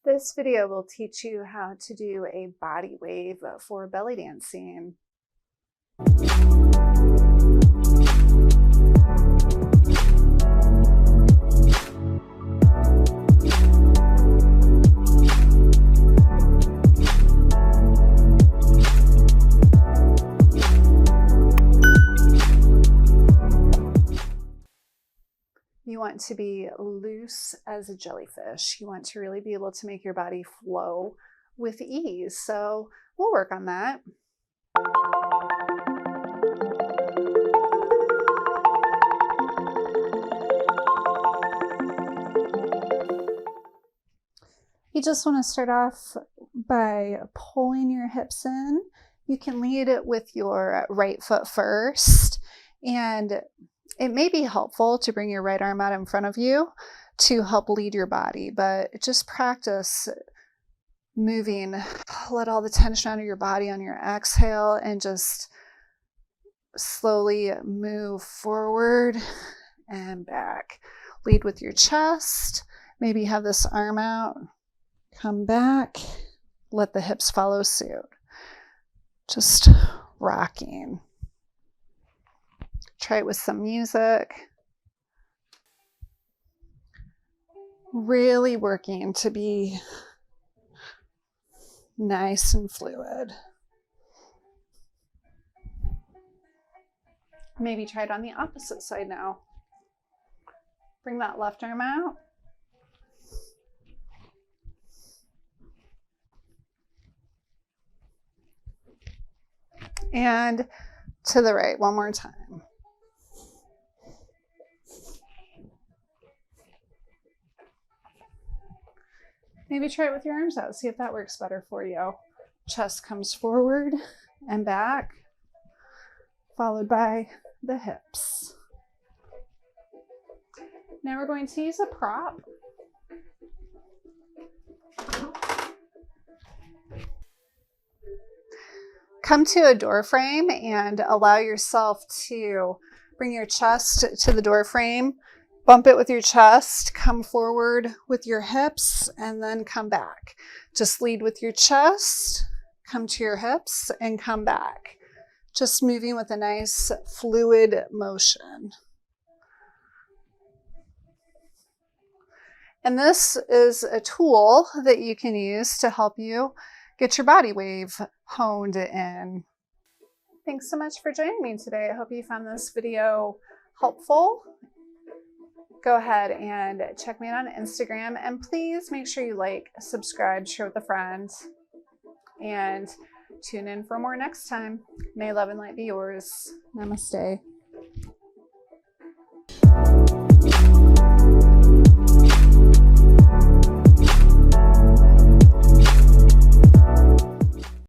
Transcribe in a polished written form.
This video will teach you how to do a body wave for belly dancing. You want to be loose as a jellyfish. You want to really be able to make your body flow with ease. So we'll work on that. You just want to start off by pulling your hips in. You can lead it with your right foot first, and it may be helpful to bring your right arm out in front of you to help lead your body, but just practice moving. Let all the tension out of your body on your exhale and just slowly move forward and back. Lead with your chest. Maybe have this arm out. Come back. Let the hips follow suit. Just rocking. Try it with some music. Really working to be nice and fluid. Maybe try it on the opposite side now. Bring that left arm out. And to the right one more time. Maybe try it with your arms out. See if that works better for you. Chest comes forward and back, followed by the hips. Now we're going to use a prop. Come to a door frame and allow yourself to bring your chest to the door frame. Bump it with your chest, come forward with your hips, and then come back. Just lead with your chest, come to your hips, and come back. Just moving with a nice fluid motion. And this is a tool that you can use to help you get your body wave honed in. Thanks so much for joining me today. I hope you found this video helpful. Go ahead and check me out on Instagram, and please make sure you like, subscribe, share with a friend, and tune in for more next time. May love and light be yours. Namaste.